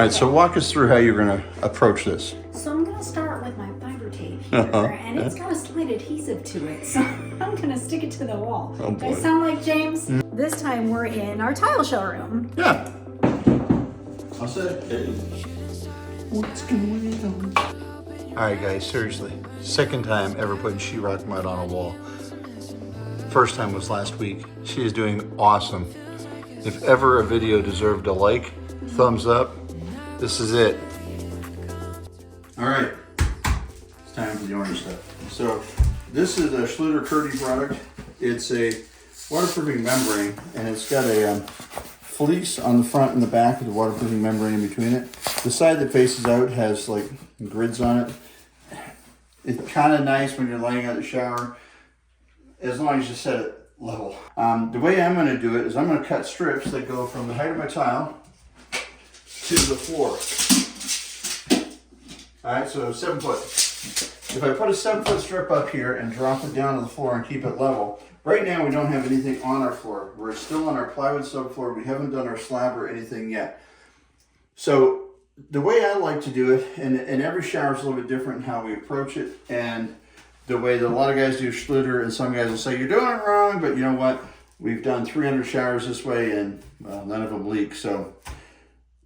right, so walk us through how you're gonna approach this. So I'm gonna start with my fiber tape here, and it's got a slight adhesive to it, so I'm gonna stick it to the wall. Oh, Do I boy. sound like James? This time we're in our tile showroom. Yeah. I'll say, hey, what's going on? All right, guys, seriously. Second time ever putting sheetrock mud on a wall. First time was last week. She is doing awesome. If ever a video deserved a like, thumbs up, this is it. All right, it's time for the orange stuff. So this is a Schluter Curdy product. It's a waterproofing membrane, and it's got a fleece on the front and the back with the waterproofing membrane in between it. The side that faces out has like grids on it. It's kind of nice when you're laying out the shower, as long as you set it level. The way I'm going to do it is I'm going to cut strips that go from the height of my tile to the floor. All right, so 7 foot. If I put a 7 foot strip up here and drop it down to the floor and keep it level, right now we don't have anything on our floor. We're still on our plywood subfloor. We haven't done our slab or anything yet. So the way I like to do it, and every shower is a little bit different in how we approach it, and the way that a lot of guys do Schluter, and some guys will say, you're doing it wrong, but you know what? We've done 300 showers this way, and none of them leak, so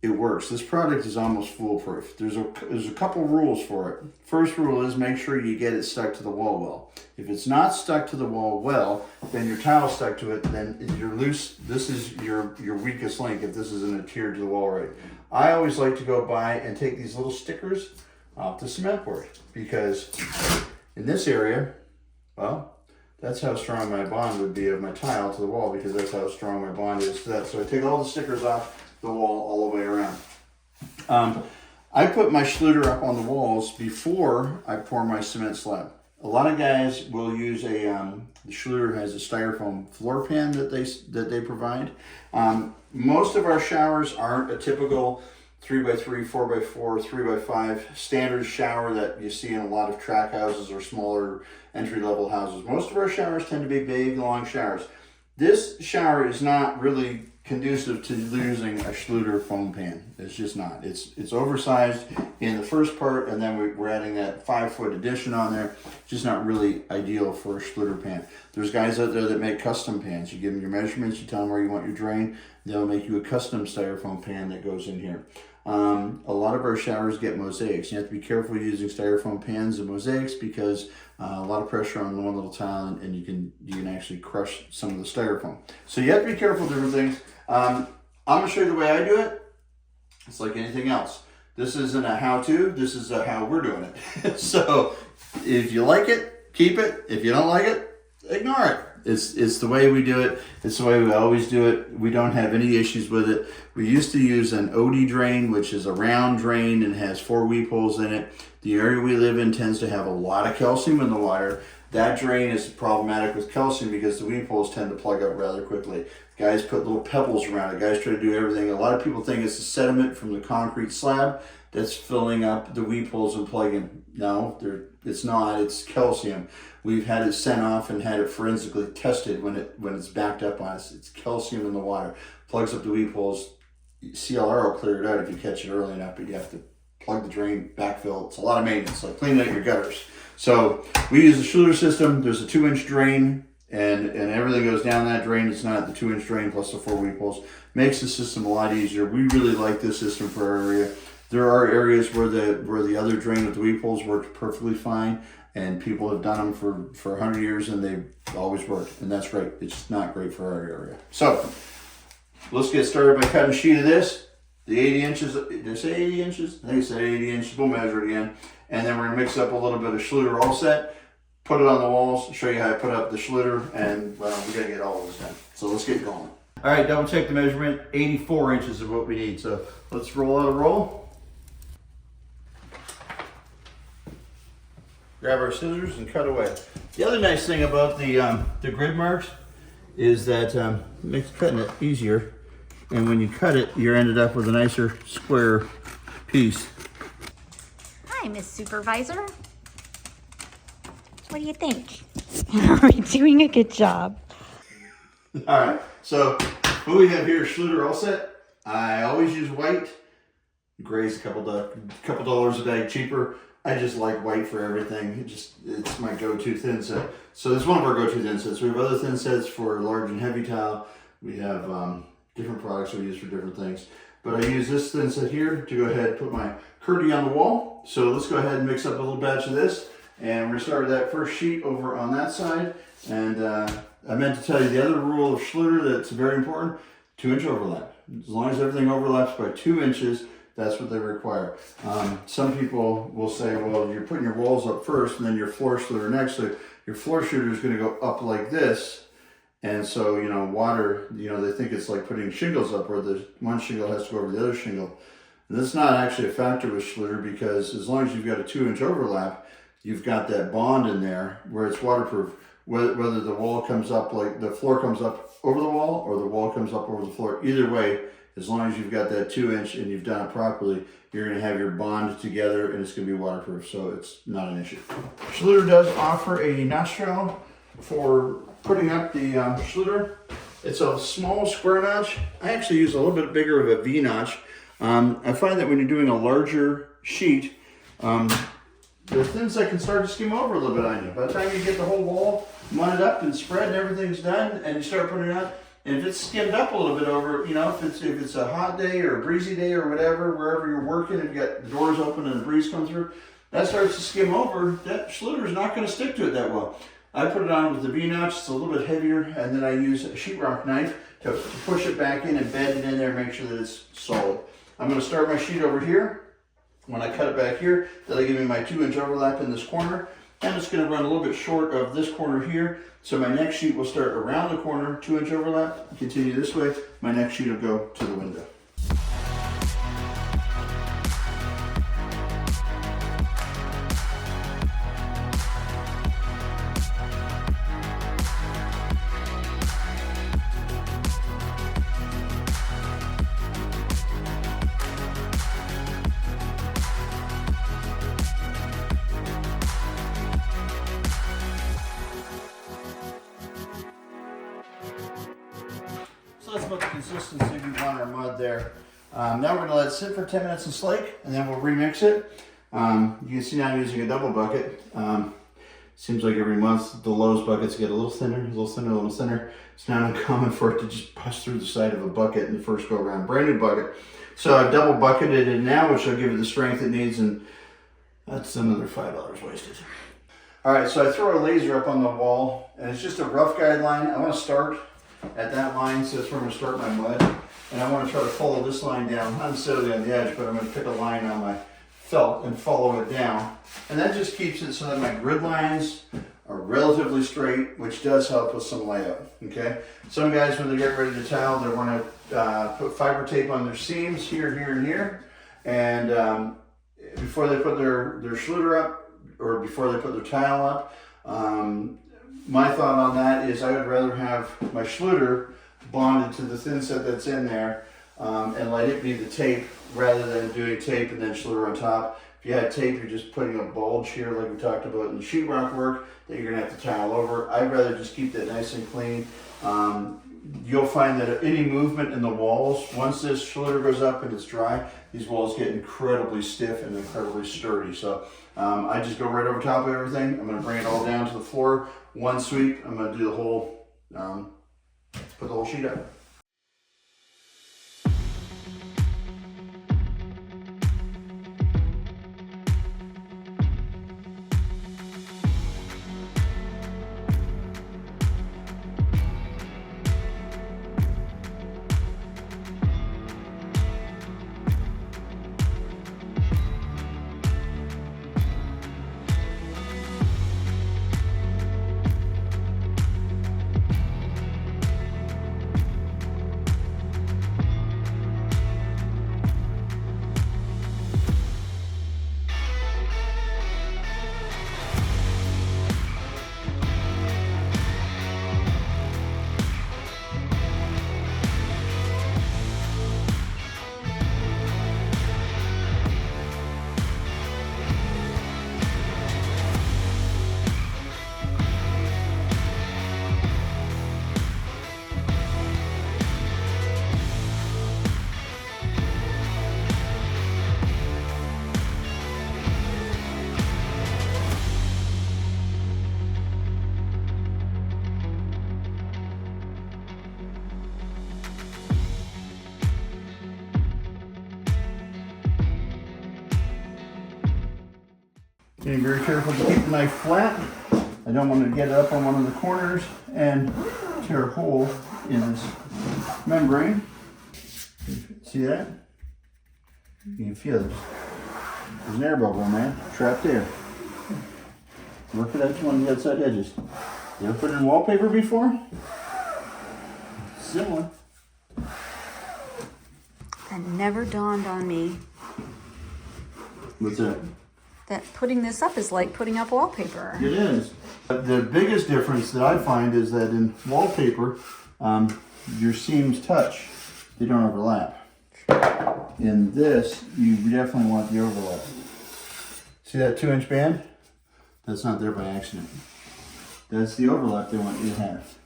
it works. This product is almost foolproof. There's a couple rules for it. First rule is make sure you get it stuck to the wall well. If it's not stuck to the wall well, then your tile's stuck to it, then you're loose. This is your weakest link if this isn't adhered to the wall right. I always like to go by and take these little stickers off the cement board, because in this area, well, that's how strong my bond would be of my tile to the wall, because that's how strong my bond is to that. So I take all the stickers off the wall all the way around. I put my Schluter up on the walls before I pour my cement slab. A lot of guys will use the Schluter has a styrofoam floor pan that they provide. Most of our showers aren't a typical 3x3, 4x4, 3x5 standard shower that you see in a lot of track houses or smaller entry-level houses. Most of our showers tend to be big, long showers. This shower is not really conducive to using a Schluter foam pan. It's just not. It's oversized in the first part, and then we're adding that 5 foot addition on there. It's just not really ideal for a Schluter pan. There's guys out there that make custom pans. You give them your measurements, you tell them where you want your drain, they'll make you a custom styrofoam pan that goes in here. A lot of our showers get mosaics. You have to be careful using styrofoam pans and mosaics, because a lot of pressure on one little tile, and you can actually crush some of the styrofoam. So you have to be careful with different things. I'm going to show you the way I do it. It's like anything else. This isn't a how-to. This is how we're doing it. So if you like it, keep it. If you don't like it, ignore it. It's the way we do it. It's the way we always do it. We don't have any issues with it. We used to use an OD drain, which is a round drain and has 4 weep holes in it. The area we live in tends to have a lot of calcium in the water. That drain is problematic with calcium because the weep holes tend to plug up rather quickly. Guys put little pebbles around it. Guys try to do everything. A lot of people think it's the sediment from the concrete slab that's filling up the weep holes and plugging. No, it's not. It's calcium. We've had it sent off and had it forensically tested when it's backed up on us. It's calcium in the water. Plugs up the weep holes. CLR will clear it out if you catch it early enough, but you have to plug the drain, backfill. It's a lot of maintenance, like cleaning out your gutters. So we use the Schluter system. There's a 2-inch drain, and everything goes down that drain. It's not the 2-inch drain plus the 4 weep holes. Makes the system a lot easier. We really like this system for our area. There are areas where the other drain with the weep holes worked perfectly fine, and people have done them for 100 years, and they've always worked, and that's great. It's just not great for our area. So let's get started by cutting a sheet of this. The 80 inches, did I say 80 inches? I think I said 80 inches. We'll measure it again. And then we're going to mix up a little bit of Schluter all set, put it on the walls, show you how I put up the Schluter, and well, we got to get all of this done. So let's get going. All right, double check the measurement. 84 inches is what we need. So let's roll out a roll. Grab our scissors and cut away. The other nice thing about the grid marks is that it makes cutting it easier. And when you cut it, you're ended up with a nicer square piece. Hi, Miss Supervisor. What do you think? Are we doing a good job? All right, so what we have here is Schluter all set. I always use white. Gray's a couple dollars a bag cheaper. I just like white for everything. It's my go-to thin set. So this is one of our go-to thin sets. We have other thin sets for large and heavy tile. We have different products we use for different things. But I use this thin set here to go ahead and put my Curdy on the wall. So let's go ahead and mix up a little batch of this. And we're gonna start with that first sheet over on that side. And I meant to tell you the other rule of Schluter that's very important, 2-inch overlap. As long as everything overlaps by 2 inches, that's what they require. Some people will say, well, you're putting your walls up first and then your floor Schluter next. So your floor Schluter is going to go up like this. And so, you know, water, you know, they think it's like putting shingles up where the one shingle has to go over the other shingle. And that's not actually a factor with Schluter, because as long as you've got a 2-inch overlap, you've got that bond in there where it's waterproof. Whether the wall comes up, like the floor comes up over the wall or the wall comes up over the floor, either way, as long as you've got that 2-inch and you've done it properly, you're going to have your bond together and it's going to be waterproof, so it's not an issue. Schluter does offer a notch trowel for putting up the Schluter. It's a small square notch. I actually use a little bit bigger of a V notch. I find that when you're doing a larger sheet, the thin set can start to skim over a little bit on you. By the time you get the whole wall mudded up and spread and everything's done and you start putting it out, and if it's skimmed up a little bit over, you know, if it's a hot day or a breezy day or whatever, wherever you're working, if you got the doors open and the breeze comes through, that starts to skim over, that Schluter is not going to stick to it that well. I put it on with the V-notch, it's a little bit heavier, and then I use a sheetrock knife to push it back in and bend it in there, make sure that it's solid. I'm going to start my sheet over here. When I cut it back here, that'll give me my 2-inch overlap in this corner. I'm just going to run a little bit short of this corner here. So my next sheet will start around the corner, 2-inch overlap, continue this way. My next sheet will go to the window. So that's about the consistency we want our mud there. Now we're going to let it sit for 10 minutes and slake, and then we'll remix it. You can see now I'm using a double bucket. Seems like every month the Lowe's buckets get a little thinner, a little thinner, a little thinner. It's not uncommon for it to just bust through the side of a bucket in the first go around. Brand new bucket. So I've double bucketed it now, which will give it the strength it needs, and that's another $5 wasted. All right, so I throw a laser up on the wall, and it's just a rough guideline. I want to start at that line, so that's where I'm going to start my mud. And I want to try to follow this line down, not necessarily on the edge, but I'm going to pick a line on my felt and follow it down. And that just keeps it so that my grid lines are relatively straight, which does help with some layout, okay? Some guys, when they get ready to tile, they want to put fiber tape on their seams here, here, and here. And before they put their Schluter up, or before they put their tile up, my thought on that is I would rather have my Schluter bonded to the thin set that's in there and let it be the tape rather than doing tape and then Schluter on top. If you had tape, you're just putting a bulge here like we talked about in the sheetrock work that you're going to have to tile over. I'd rather just keep that nice and clean. You'll find that any movement in the walls, once this Schluter goes up and it's dry, these walls get incredibly stiff and incredibly sturdy. So I just go right over top of everything. I'm going to bring it all down to the floor. One sweep, I'm going to do the whole, put the whole sheet up. Being very careful to keep the knife flat. I don't want to get it up on one of the corners and tear a hole in this membrane. See that? You can feel it. There's an air bubble, man. Trapped air. Work it out to one of the outside edges. You ever put it in wallpaper before? Similar. That never dawned on me. What's that? That putting this up is like putting up wallpaper. It is. The biggest difference that I find is that in wallpaper, your seams touch. They don't overlap. In this, you definitely want the overlap. See that 2-inch band? That's not there by accident. That's the overlap they want you to have.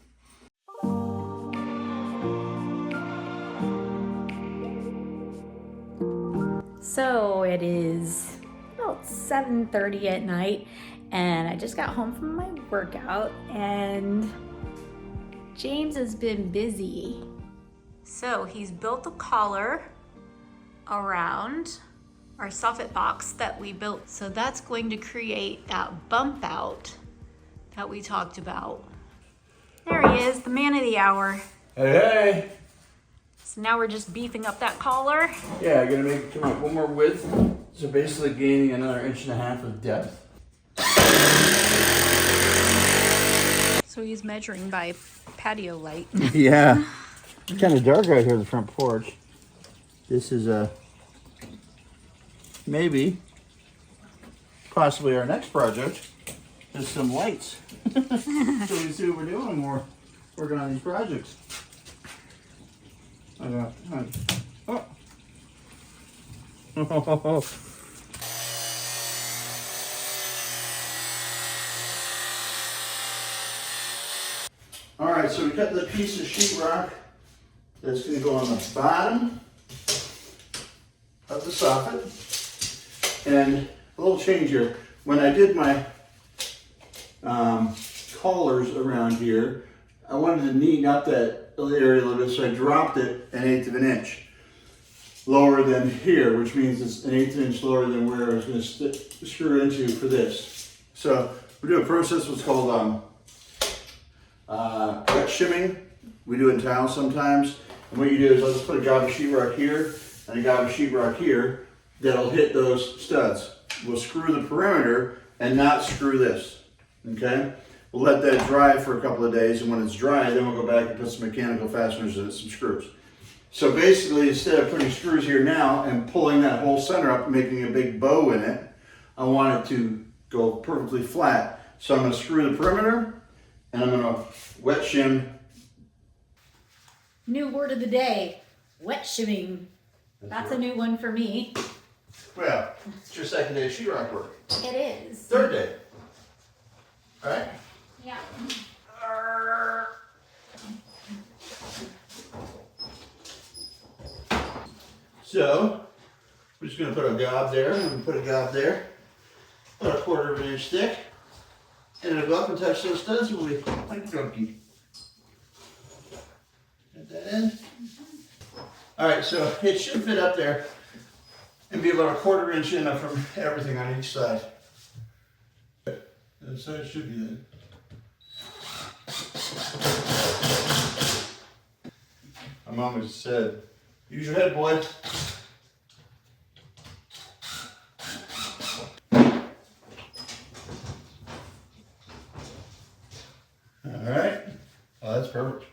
So it is about 7:30 at night, and I just got home from my workout, and James has been busy. So he's built a collar around our soffit box that we built. So that's going to create that bump out that we talked about. There he is, the man of the hour. Hey, hey! So now we're just beefing up that collar. Yeah, I'm gonna make it come out one more width. So basically gaining another 1.5 inches of depth. So he's measuring by patio light. Yeah. It's kind of dark out here on the front porch. This is maybe, possibly our next project is some lights. So we see what we're doing when we're working on these projects. Oh. All right, so we cut the piece of sheetrock that's going to go on the bottom of the soffit. And a little change here. When I did my collars around here, I wanted to neaten up that area a little bit, so I dropped it 1/8 of an inch lower than here, which means it's 1/8 of an inch lower than where I was going to screw it into for this. So we do a process what's called wet shimming. We do it in tile sometimes. And what you do is I'll just put a gob of sheetrock here and a gob of sheetrock here that'll hit those studs. We'll screw the perimeter and not screw this, okay? We'll let that dry for a couple of days, and when it's dry, then we'll go back and put some mechanical fasteners in it, some screws. So basically, instead of putting screws here now and pulling that whole center up, making a big bow in it, I want it to go perfectly flat. So I'm gonna screw the perimeter, and I'm gonna wet shim. New word of the day, wet shimming. That's a new one for me. Well, it's your second day of sheetrock work. It is. Third day, right? Yeah. So, we're just gonna put a gob there, and put a gob there, about 1/4 of an inch thick, and it'll go up and touch those studs and we'll be like a donkey. Get that in. All right, so it should fit up there and be about 1/4 inch in from everything on each side. The side should be then. My mom just said, use your head, boy. All right. Oh, that's perfect.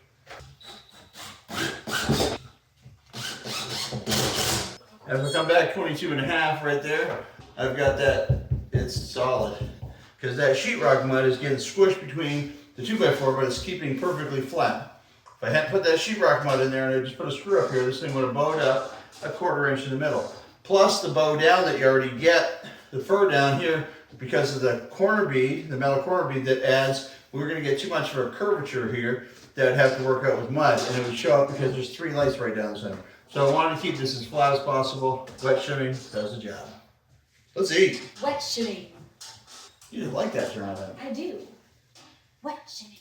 As we come back 22.5 right there, I've got that, it's solid. Because that sheetrock mud is getting squished between the 2x4, but it's keeping perfectly flat. If I hadn't put that sheetrock mud in there and I just put a screw up here, this thing would have bowed up 1/4 inch in the middle. Plus the bow down that you already get, the fur down here, because of the corner bead, the metal corner bead that adds, we're going to get too much of a curvature here that would have to work out with mud, and it would show up because there's 3 lights right down the center. So I wanted to keep this as flat as possible. Wet shimming does the job. Let's eat. Wet shimming. You didn't like that turn on that. I do. Wet shimming.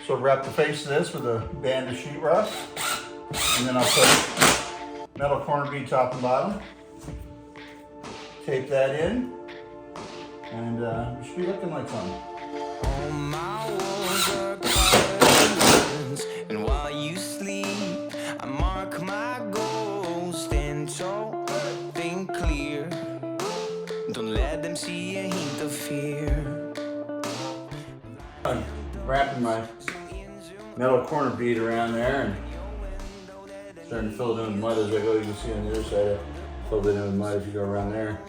So wrap the face of this with a band of sheetrock, and then I'll put metal corner bead top and bottom. Tape that in, and we should be looking like fun. All my walls are covered, and while you sleep, I mark my goals. Stand tall, think clear. Don't let them see a hint of fear. I'm wrapping my metal corner bead around there and starting to fill it in with mud as I go. You can see on the other side I filled it in with mud if you go around there.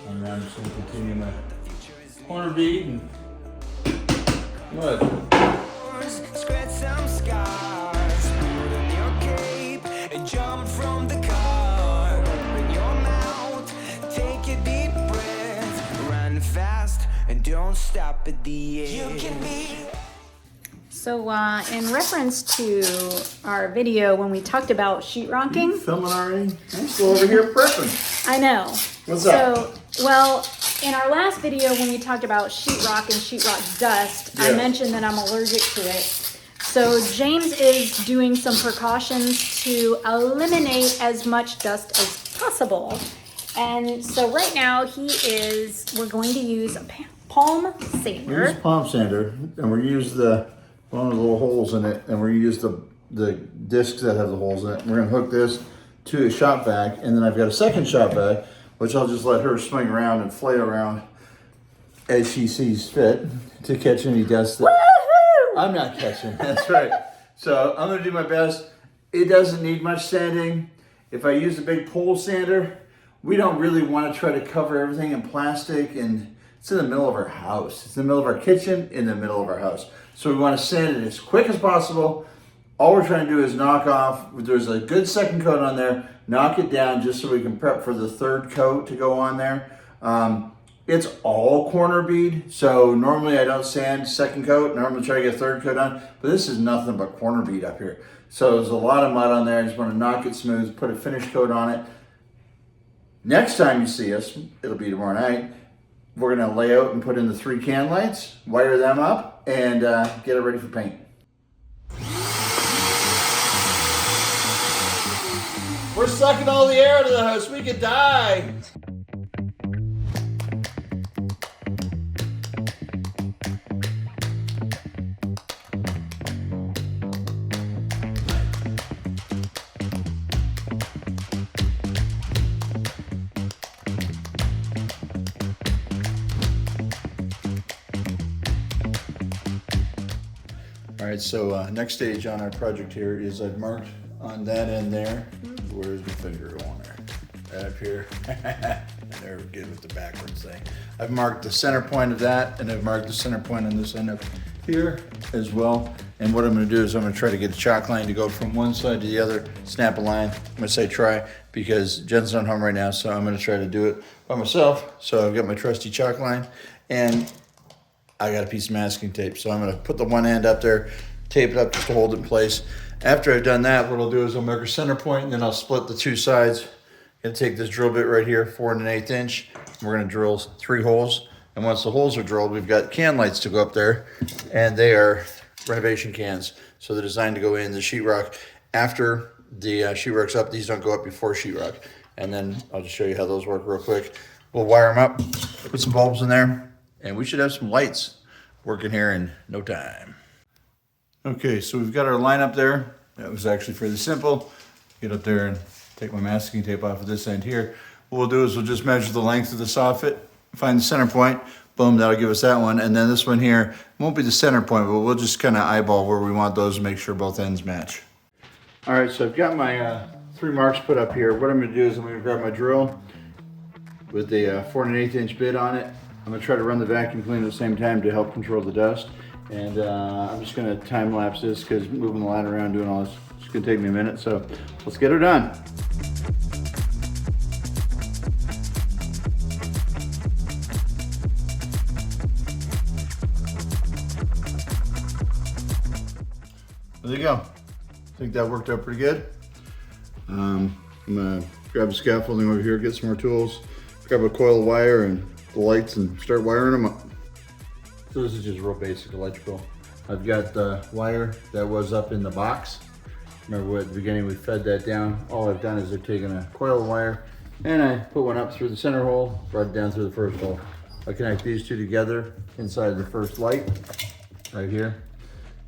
And now I'm just going to continue my corner bead and mud. Scratch some scars, put on your cape and jump from the car. Open your mouth, take a deep breath, run fast and don't stop at the edge. You can be. So in reference to our video when we talked about sheetrocking. Filming already? I'm still over here prepping. I know. What's up? Well, in our last video when we talked about sheetrock and sheetrock dust, I Yeah. mentioned that I'm allergic to it. So James is doing some precautions to eliminate as much dust as possible. And so right now we're going to use a palm sander. Use palm sander, and we use one of the little holes in it, and we use the discs that have the holes in it. We're gonna hook this to a shop vac, and then I've got a second shop vac, which I'll just let her swing around and flail around as she sees fit to catch any dust that Woohoo! I'm not catching. That's right. So I'm gonna do my best. It doesn't need much sanding. If I use a big pole sander, we don't really want to try to cover everything in plastic, and it's in the middle of our house. It's in the middle of our kitchen, in the middle of our house. So we want to sand it as quick as possible. All we're trying to do is knock off, there's a good second coat on there, knock it down just so we can prep for the third coat to go on there. It's all corner bead, so normally I don't sand second coat, normally try to get third coat on, but this is nothing but corner bead up here. So there's a lot of mud on there, I just want to knock it smooth, put a finish coat on it. Next time you see us, it'll be tomorrow night, we're gonna lay out and put in the 3 can lights, wire them up, and get it ready for paint. We're sucking all the air out of the house, we could die. All right, so next stage on our project here is I've marked on that end there. Where's my finger going there? Right up here. They're good with the backwards thing. I've marked the center point of that, and I've marked the center point on this end up here as well. And what I'm gonna do is I'm gonna try to get a chalk line to go from one side to the other, snap a line. I'm gonna say try, because Jen's not home right now, so I'm gonna try to do it by myself. So I've got my trusty chalk line, and I got a piece of masking tape. So I'm gonna put the one end up there, tape it up just to hold it in place. After I've done that, what I'll do is I'll make a center point, and then I'll split the two sides. Gonna take this drill bit right here, 4 1/8 inch. We're gonna drill 3 holes. And once the holes are drilled, we've got can lights to go up there, and they are renovation cans. So they're designed to go in the sheetrock. After the sheetrock's up, these don't go up before sheetrock. And then I'll just show you how those work real quick. We'll wire them up, put some bulbs in there, and we should have some lights working here in no time. Okay, so we've got our line up there. That was actually fairly simple. Get up there and take my masking tape off of this end here. What we'll do is we'll just measure the length of the soffit, find the center point, boom, that'll give us that one. And then this one here won't be the center point, but we'll just kind of eyeball where we want those and make sure both ends match. All right, so I've got my 3 marks put up here. What I'm gonna do is I'm gonna grab my drill with the 4 1/8 inch bit on it. I'm gonna try to run the vacuum cleaner at the same time to help control the dust. And I'm just gonna time lapse this because moving the line around, doing all this, it's gonna take me a minute. So let's get her done. There you go. I think that worked out pretty good. I'm gonna grab the scaffolding over here, get some more tools, grab a coil of wire and the lights and start wiring them up. So this is just real basic electrical. I've got the wire that was up in the box, Remember at the beginning we fed that down. All I've done is I've taken a coil wire and I put one up through the center hole, brought it down through the first hole. I connect these two together inside the first light, right here,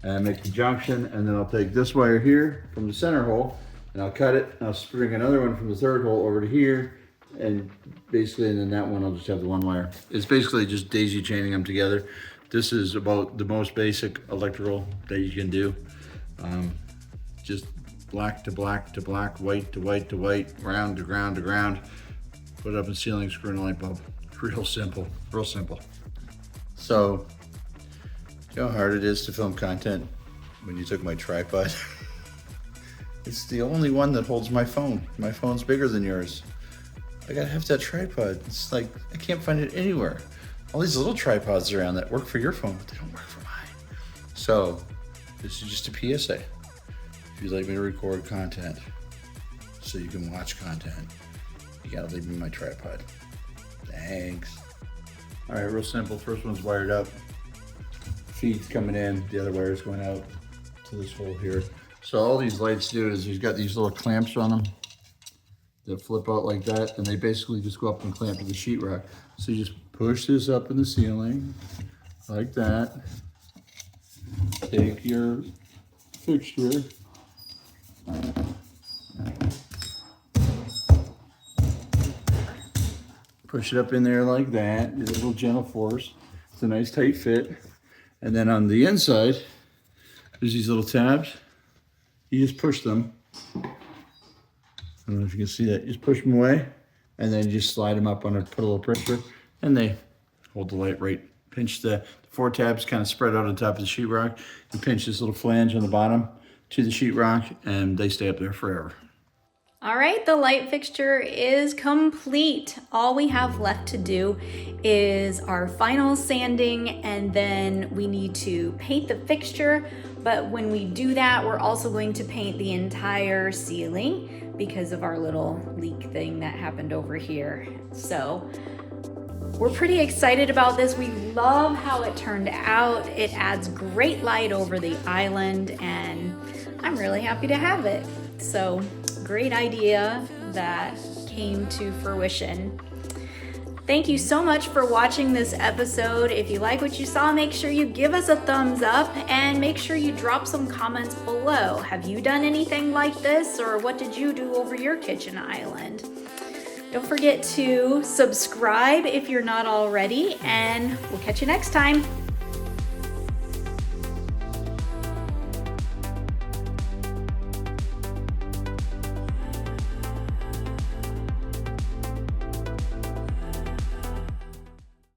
and I make the junction, and then I'll take this wire here from the center hole and I'll cut it, and I'll string another one from the third hole over to here, and basically, and then that one I'll just have the one wire. It's basically just daisy chaining them together. This is about the most basic electrical that you can do. Just black to black to black, white to white to white, ground to ground to ground. Put it up in ceiling, screw in a light bulb. Real simple, real simple. So, you know how hard it is to film content when you took my tripod? It's the only one that holds my phone. My phone's bigger than yours. I gotta have that tripod. It's like, I can't find it anywhere. All these little tripods around that work for your phone, but they don't work for mine. So, this is just a PSA. If you'd like me to record content so you can watch content, you gotta leave me my tripod. Thanks. All right, real simple. First one's wired up. Feed's coming in, the other wire's going out to this hole here. So all these lights do is you've got these little clamps on them that flip out like that, and they basically just go up and clamp to the sheetrock. So you just push this up in the ceiling like that. Take your fixture, push it up in there like that, do a little gentle force. It's a nice tight fit. And then on the inside, there's these little tabs. You just push them. I don't know if you can see that. You just push them away, and then you just slide them up on it, put a little pressure, and they hold the light right. Pinch the 4 tabs kind of spread out on top of the sheetrock, and pinch this little flange on the bottom to the sheetrock, and they stay up there forever. All right, the light fixture is complete. All we have left to do is our final sanding, and then we need to paint the fixture. But when we do that, we're also going to paint the entire ceiling because of our little leak thing that happened over here. So we're pretty excited about this. We love how it turned out. It adds great light over the island, and I'm really happy to have it. So great idea that came to fruition. Thank you so much for watching this episode. If you like what you saw, make sure you give us a thumbs up and make sure you drop some comments below. Have you done anything like this, or what did you do over your kitchen island? Don't forget to subscribe if you're not already, and we'll catch you next time.